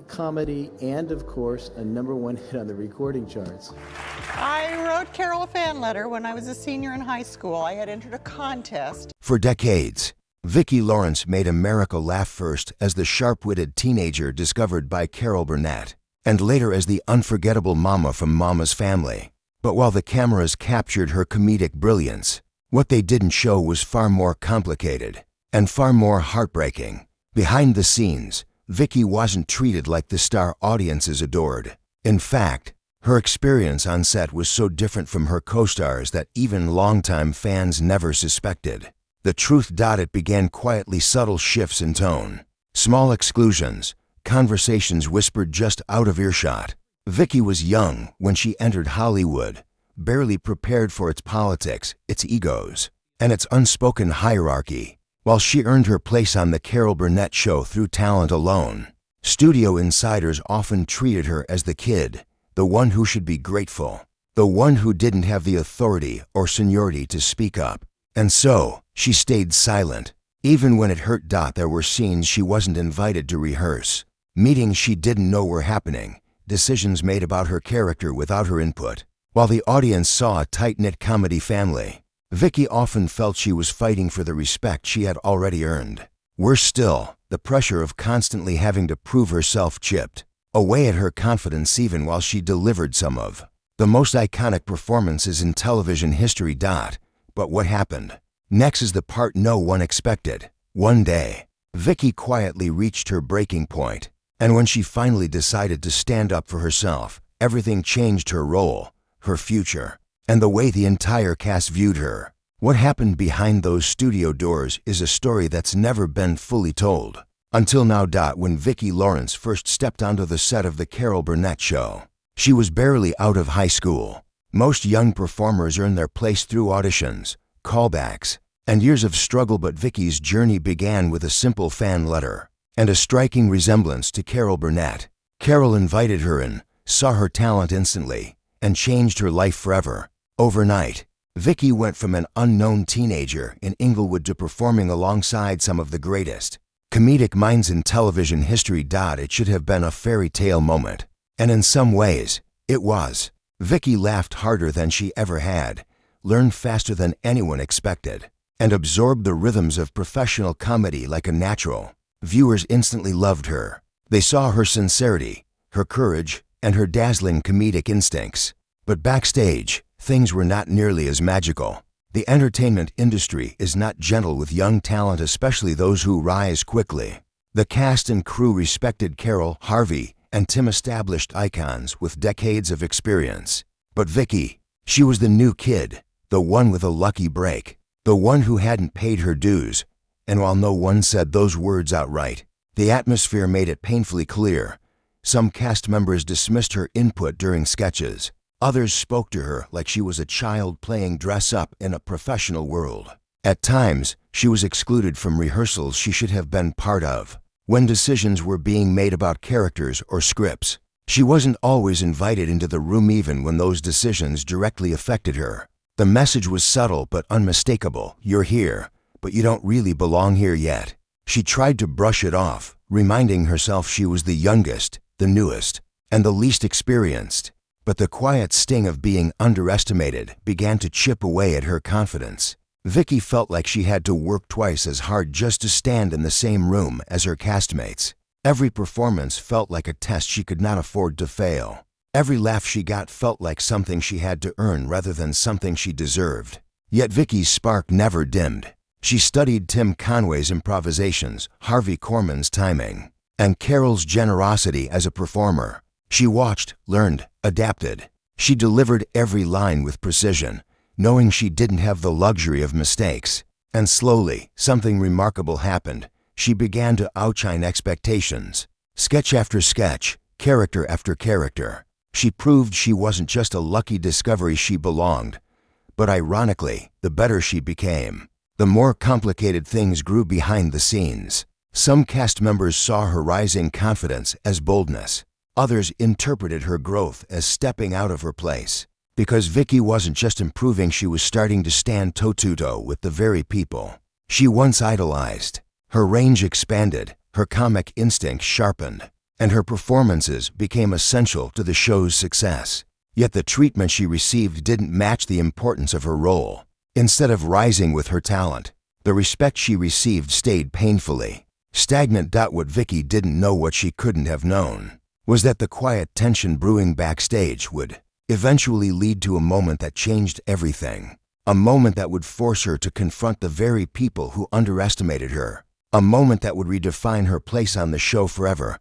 comedy, and of course, a #1 hit on the recording charts. I wrote Carol a fan letter when I was a senior in high school. I had entered a contest. For decades, Vicki Lawrence made America laugh first as the sharp-witted teenager discovered by Carol Burnett, and later as the unforgettable mama from Mama's Family. But while the cameras captured her comedic brilliance, what they didn't show was far more complicated and far more heartbreaking. Behind the scenes, Vicki wasn't treated like the star audiences adored. In fact, her experience on set was so different from her co-stars that even longtime fans never suspected. The truth. It began quietly, subtle shifts in tone, small exclusions, conversations whispered just out of earshot. Vicki was young when she entered Hollywood, barely prepared for its politics, its egos, and its unspoken hierarchy. While she earned her place on the Carol Burnett show through talent alone, studio insiders often treated her as the kid, the one who should be grateful, the one who didn't have the authority or seniority to speak up. And so, she stayed silent, even when it hurt. There were scenes she wasn't invited to rehearse, meetings she didn't know were happening, decisions made about her character without her input. While the audience saw a tight-knit comedy family, Vicki often felt she was fighting for the respect she had already earned. Worse still, the pressure of constantly having to prove herself chipped away at her confidence even while she delivered some of the most iconic performances in television history. But what happened next is the part no one expected. One day, Vicki quietly reached her breaking point, and when she finally decided to stand up for herself, everything changed. Her role, her future, and the way the entire cast viewed her. What happened behind those studio doors is a story that's never been fully told. Until now. When Vicki Lawrence first stepped onto the set of the Carol Burnett show, she was barely out of high school. Most young performers earn their place through auditions, callbacks, and years of struggle, but Vicki's journey began with a simple fan letter and a striking resemblance to Carol Burnett. Carol invited her in, saw her talent instantly, and changed her life forever. Overnight, Vicki went from an unknown teenager in Inglewood to performing alongside some of the greatest comedic minds in television history. It should have been a fairy tale moment, and in some ways, it was. Vicki laughed harder than she ever had, learned faster than anyone expected, and absorbed the rhythms of professional comedy like a natural. Viewers instantly loved her. They saw her sincerity, her courage, and her dazzling comedic instincts. But backstage, things were not nearly as magical. The entertainment industry is not gentle with young talent, especially those who rise quickly. The cast and crew respected Carol, Harvey, and Tim, established icons with decades of experience. But Vicki, she was the new kid, the one with a lucky break, the one who hadn't paid her dues. And while no one said those words outright, the atmosphere made it painfully clear. Some cast members dismissed her input during sketches. Others spoke to her like she was a child playing dress-up in a professional world. At times, she was excluded from rehearsals she should have been part of. When decisions were being made about characters or scripts, she wasn't always invited into the room even when those decisions directly affected her. The message was subtle but unmistakable. You're here, but you don't really belong here yet. She tried to brush it off, reminding herself she was the youngest, the newest, and the least experienced. But the quiet sting of being underestimated began to chip away at her confidence. Vicki felt like she had to work twice as hard just to stand in the same room as her castmates. Every performance felt like a test she could not afford to fail. Every laugh she got felt like something she had to earn rather than something she deserved. Yet Vicki's spark never dimmed. She studied Tim Conway's improvisations, Harvey Korman's timing, and Carol's generosity as a performer. She watched, learned, adapted. She delivered every line with precision, knowing she didn't have the luxury of mistakes. And slowly, something remarkable happened. She began to outshine expectations. Sketch after sketch, character after character, she proved she wasn't just a lucky discovery, she belonged. But ironically, the better she became, the more complicated things grew behind the scenes. Some cast members saw her rising confidence as boldness. Others interpreted her growth as stepping out of her place. Because Vicki wasn't just improving, she was starting to stand toe-to-toe with the very people she once idolized. Her range expanded, her comic instincts sharpened, and her performances became essential to the show's success. Yet the treatment she received didn't match the importance of her role. Instead of rising with her talent, the respect she received stayed painfully stagnant. What Vicki didn't know, what she couldn't have known, was that the quiet tension brewing backstage would eventually lead to a moment that changed everything. A moment that would force her to confront the very people who underestimated her. A moment that would redefine her place on the show forever.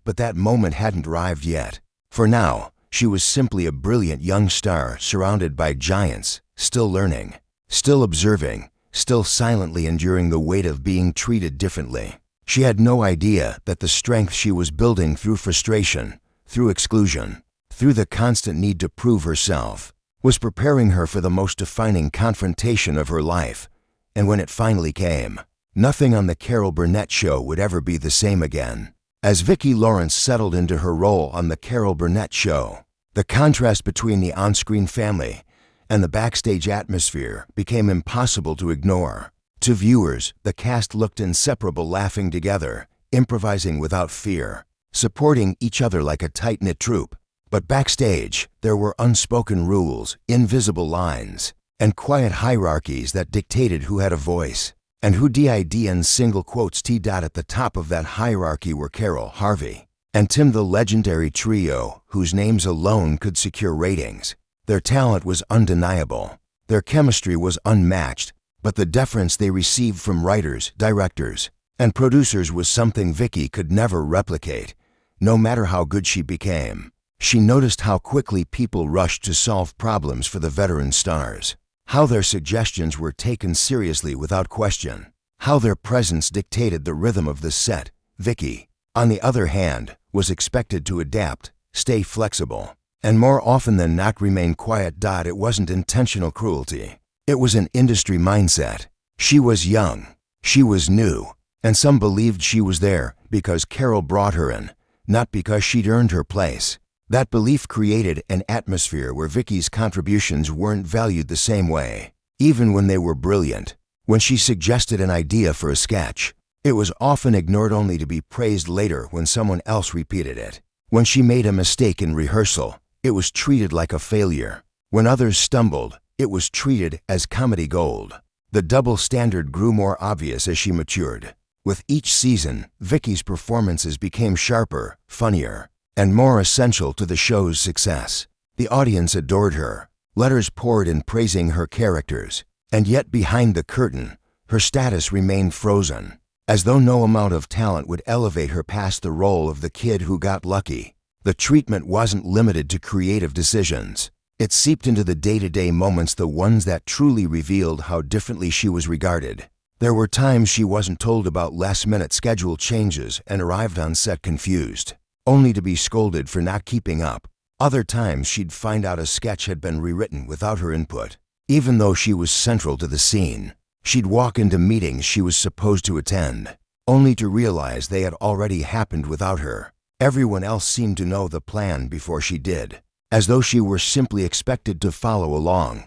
But that moment hadn't arrived yet. For now, she was simply a brilliant young star surrounded by giants, still learning, still observing, still silently enduring the weight of being treated differently. She had no idea that the strength she was building through frustration, through exclusion, through the constant need to prove herself, was preparing her for the most defining confrontation of her life. And when it finally came, nothing on the Carol Burnett show would ever be the same again. As Vicki Lawrence settled into her role on the Carol Burnett show, the contrast between the on-screen family and the backstage atmosphere became impossible to ignore. To viewers, the cast looked inseparable, laughing together, improvising without fear, supporting each other like a tight-knit troupe. But backstage, there were unspoken rules, invisible lines, and quiet hierarchies that dictated who had a voice and who did. In single quotes T. At the top of that hierarchy were Carol, Harvey, and Tim, the legendary trio whose names alone could secure ratings. Their talent was undeniable. Their chemistry was unmatched, but the deference they received from writers, directors, and producers was something Vicki could never replicate, no matter how good she became. She noticed how quickly people rushed to solve problems for the veteran stars, how their suggestions were taken seriously without question, how their presence dictated the rhythm of the set. Vicki, on the other hand, was expected to adapt, stay flexible, and more often than not remain quiet. It wasn't intentional cruelty. It was an industry mindset. She was young, she was new, and some believed she was there because Carol brought her in, not because she'd earned her place. That belief created an atmosphere where Vicki's contributions weren't valued the same way. Even when they were brilliant, when she suggested an idea for a sketch, it was often ignored only to be praised later when someone else repeated it. When she made a mistake in rehearsal, it was treated like a failure. When others stumbled, it was treated as comedy gold. The double standard grew more obvious as she matured. With each season, Vicki's performances became sharper, funnier, and more essential to the show's success. The audience adored her. Letters poured in praising her characters, and yet behind the curtain, her status remained frozen, as though no amount of talent would elevate her past the role of the kid who got lucky. The treatment wasn't limited to creative decisions. It seeped into the day-to-day moments, the ones that truly revealed how differently she was regarded. There were times she wasn't told about last-minute schedule changes and arrived on set confused, only to be scolded for not keeping up. Other times she'd find out a sketch had been rewritten without her input. Even though she was central to the scene, she'd walk into meetings she was supposed to attend, only to realize they had already happened without her. Everyone else seemed to know the plan before she did, as though she were simply expected to follow along.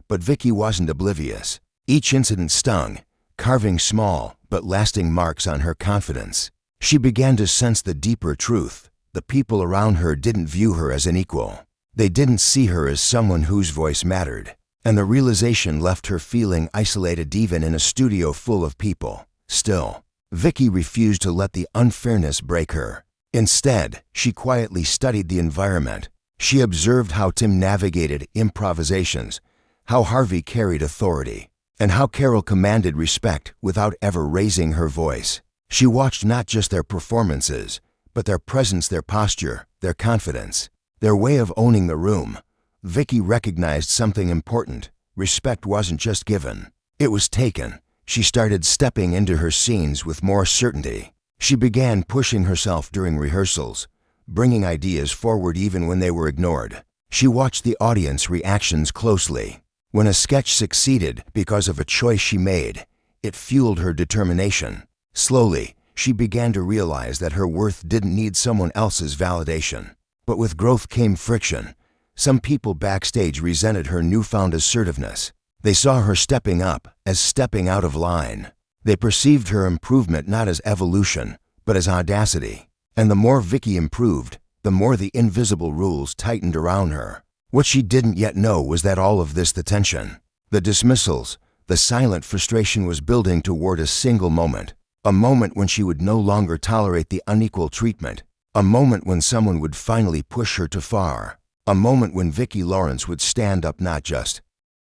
But Vicki wasn't oblivious. Each incident stung, carving small but lasting marks on her confidence. She began to sense the deeper truth. The people around her didn't view her as an equal. They didn't see her as someone whose voice mattered. And the realization left her feeling isolated even in a studio full of people. Still, Vicki refused to let the unfairness break her. Instead, she quietly studied the environment. She observed how Tim navigated improvisations, how Harvey carried authority, and how Carol commanded respect without ever raising her voice. She watched not just their performances, but their presence, their posture, their confidence, their way of owning the room. Vicki recognized something important. Respect wasn't just given, it was taken. She started stepping into her scenes with more certainty. She began pushing herself during rehearsals, bringing ideas forward even when they were ignored. She watched the audience reactions closely. When a sketch succeeded because of a choice she made, it fueled her determination. Slowly, she began to realize that her worth didn't need someone else's validation. But with growth came friction. Some people backstage resented her newfound assertiveness. They saw her stepping up as stepping out of line. They perceived her improvement not as evolution, but as audacity. And the more Vicki improved, the more the invisible rules tightened around her. What she didn't yet know was that all of this, the tension, the dismissals, the silent frustration, was building toward a single moment. A moment when she would no longer tolerate the unequal treatment. A moment when someone would finally push her too far. A moment when Vicki Lawrence would stand up. Not just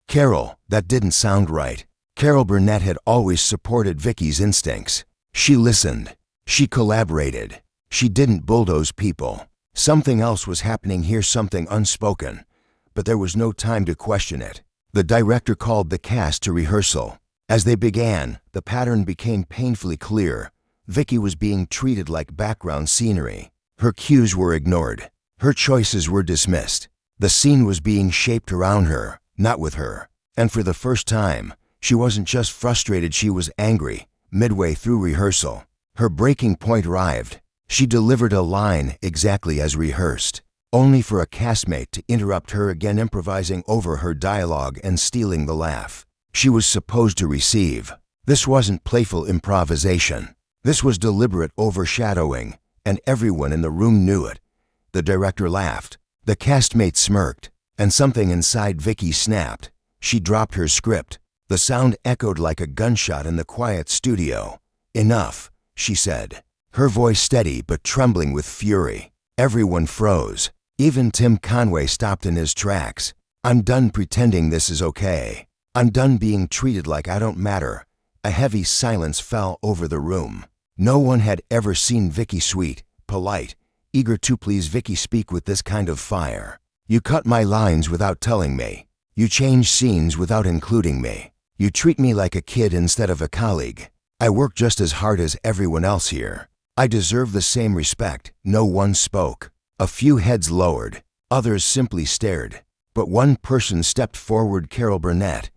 Carol. That didn't sound right. Carol Burnett had always supported Vicki's instincts. She listened. She collaborated. She didn't bulldoze people. Something else was happening here, something unspoken. But there was no time to question it. The director called the cast to rehearsal. As they began, the pattern became painfully clear. Vicki was being treated like background scenery. Her cues were ignored. Her choices were dismissed. The scene was being shaped around her, not with her. And for the first time, she wasn't just frustrated, she was angry. Midway through rehearsal, her breaking point arrived. She delivered a line exactly as rehearsed, only for a castmate to interrupt her again, improvising over her dialogue and stealing the laugh she was supposed to receive. This wasn't playful improvisation. This was deliberate overshadowing, and everyone in the room knew it. The director laughed. The castmate smirked, and something inside Vicki snapped. She dropped her script. The sound echoed like a gunshot in the quiet studio. "Enough," she said, her voice steady but trembling with fury. Everyone froze. Even Tim Conway stopped in his tracks. "I'm done pretending this is okay. I'm done being treated like I don't matter." A heavy silence fell over the room. No one had ever seen Vicki sweet, polite, eager to please. Vicki speak with this kind of fire. "You cut my lines without telling me. You change scenes without including me. You treat me like a kid instead of a colleague. I work just as hard as everyone else here. I deserve the same respect." No one spoke. A few heads lowered. Others simply stared. But one person stepped forward, Carol Burnett.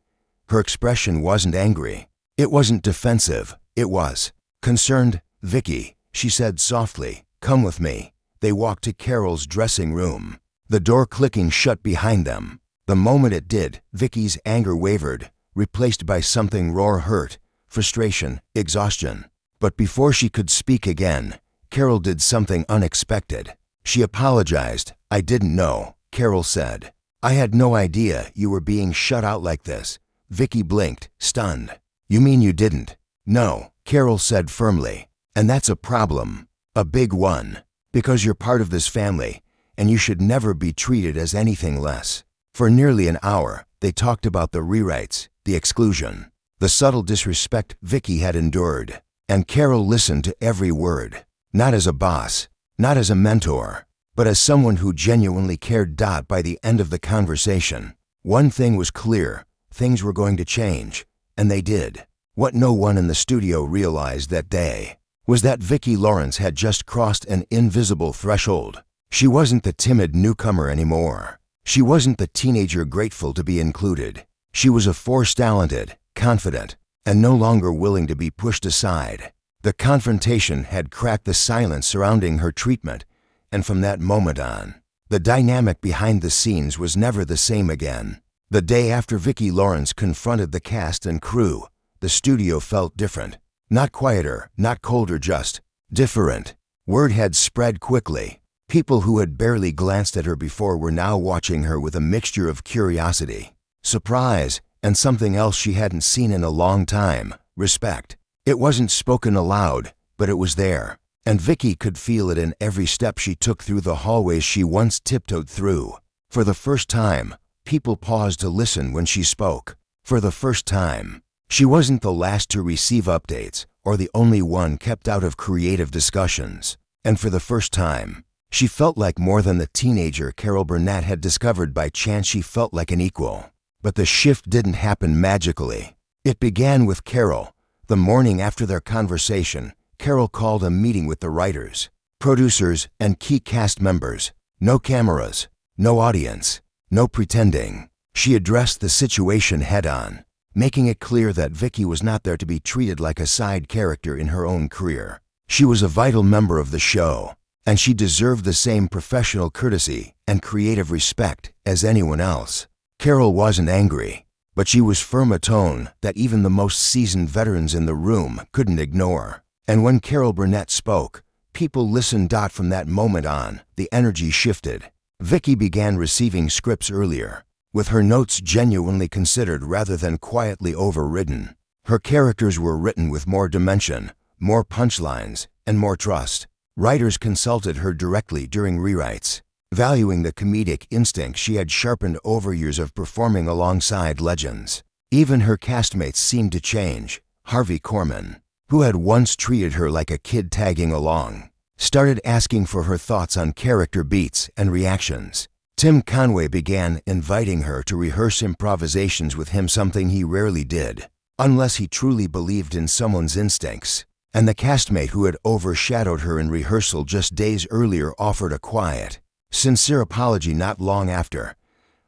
Her expression wasn't angry. It wasn't defensive. It was concerned. "Vicki," she said softly, "come with me." They walked to Carol's dressing room, the door clicking shut behind them. The moment it did, Vicki's anger wavered, replaced by something raw: hurt, frustration, exhaustion. But before she could speak again, Carol did something unexpected. She apologized. "I didn't know," Carol said. "I had no idea you were being shut out like this." Vicki blinked, stunned. "You mean you didn't?" "No," Carol said firmly. "And that's a problem. A big one. Because you're part of this family, and you should never be treated as anything less." For nearly an hour, they talked about the rewrites, the exclusion, the subtle disrespect Vicki had endured. And Carol listened to every word. Not as a boss, not as a mentor, but as someone who genuinely cared. By the end of the conversation, one thing was clear: things were going to change, and they did. What no one in the studio realized that day was that Vicki Lawrence had just crossed an invisible threshold. She wasn't the timid newcomer anymore. She wasn't the teenager grateful to be included. She was a force, talented, confident, and no longer willing to be pushed aside. The confrontation had cracked the silence surrounding her treatment, and from that moment on, the dynamic behind the scenes was never the same again. The day after Vicki Lawrence confronted the cast and crew, the studio felt different. Not quieter, not colder, just different. Word had spread quickly. People who had barely glanced at her before were now watching her with a mixture of curiosity, surprise, and something else she hadn't seen in a long time: respect. It wasn't spoken aloud, but it was there, and Vicki could feel it in every step she took through the hallways she once tiptoed through. For the first time, people paused to listen when she spoke. For the first time, she wasn't the last to receive updates or the only one kept out of creative discussions. And for the first time, she felt like more than the teenager Carol Burnett had discovered by chance. She felt like an equal. But the shift didn't happen magically. It began with Carol. The morning after their conversation, Carol called a meeting with the writers, producers, and key cast members. No cameras, no audience, no pretending. She addressed the situation head-on, making it clear that Vicki was not there to be treated like a side character in her own career. She was a vital member of the show, and she deserved the same professional courtesy and creative respect as anyone else. Carol wasn't angry, but she was firm, a tone that even the most seasoned veterans in the room couldn't ignore. And when Carol Burnett spoke, People listened. From that moment on, the energy shifted. Vicki began receiving scripts earlier, with her notes genuinely considered rather than quietly overridden. Her characters were written with more dimension, more punchlines, and more trust. Writers consulted her directly during rewrites, valuing the comedic instinct she had sharpened over years of performing alongside legends. Even her castmates seemed to change. Harvey Korman, who had once treated her like a kid tagging along, started asking for her thoughts on character beats and reactions. Tim Conway began inviting her to rehearse improvisations with him, something he rarely did, unless he truly believed in someone's instincts. And the castmate who had overshadowed her in rehearsal just days earlier offered a quiet, sincere apology not long after.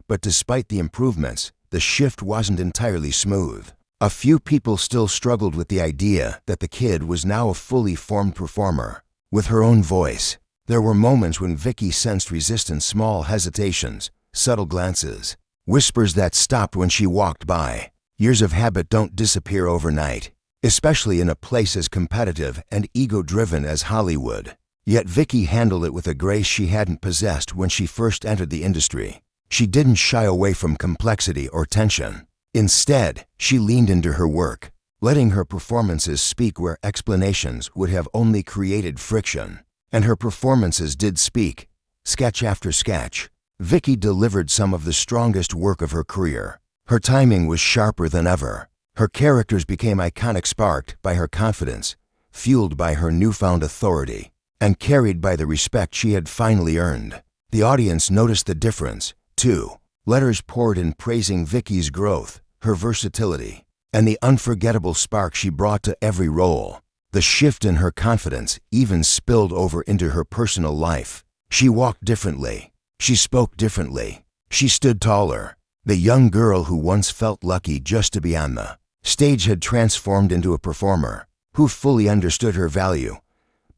But despite the improvements, the shift wasn't entirely smooth. A few people still struggled with the idea that the kid was now a fully formed performer, with her own voice. There were moments when Vicki sensed resistance, small hesitations, subtle glances, whispers that stopped when she walked by. Years of habit don't disappear overnight, especially in a place as competitive and ego-driven as Hollywood. Yet Vicki handled it with a grace she hadn't possessed when she first entered the industry. She didn't shy away from complexity or tension. Instead, she leaned into her work, letting her performances speak where explanations would have only created friction. And her performances did speak. Sketch after sketch, Vicki delivered some of the strongest work of her career. Her timing was sharper than ever. Her characters became iconic, sparked by her confidence, fueled by her newfound authority, and carried by the respect she had finally earned. The audience noticed the difference, too. Letters poured in praising Vicki's growth, her versatility, and the unforgettable spark she brought to every role. The shift in her confidence even spilled over into her personal life. She walked differently. She spoke differently. She stood taller. The young girl who once felt lucky just to be on the stage had transformed into a performer who fully understood her value.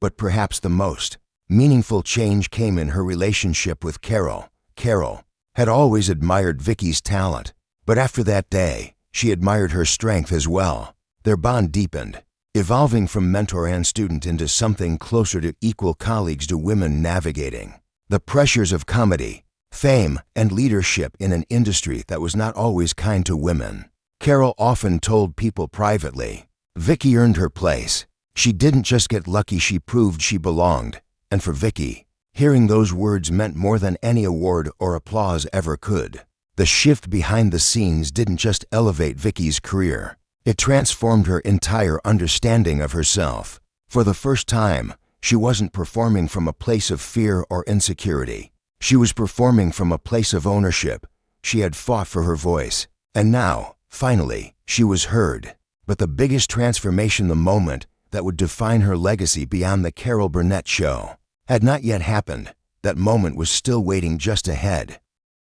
But perhaps the most meaningful change came in her relationship with Carol. Carol had always admired Vicki's talent, but after that day, she admired her strength as well. Their bond deepened, evolving from mentor and student into something closer to equal colleagues, to women navigating the pressures of comedy, fame, and leadership in an industry that was not always kind to women. Carol often told people privately, Vicki earned her place. She didn't just get lucky, she proved she belonged. And for Vicki, hearing those words meant more than any award or applause ever could. The shift behind the scenes didn't just elevate Vicki's career. It transformed her entire understanding of herself. For the first time, she wasn't performing from a place of fear or insecurity. She was performing from a place of ownership. She had fought for her voice, and now, finally, she was heard. But the biggest transformation, the moment that would define her legacy beyond the Carol Burnett show, had not yet happened. That moment was still waiting just ahead.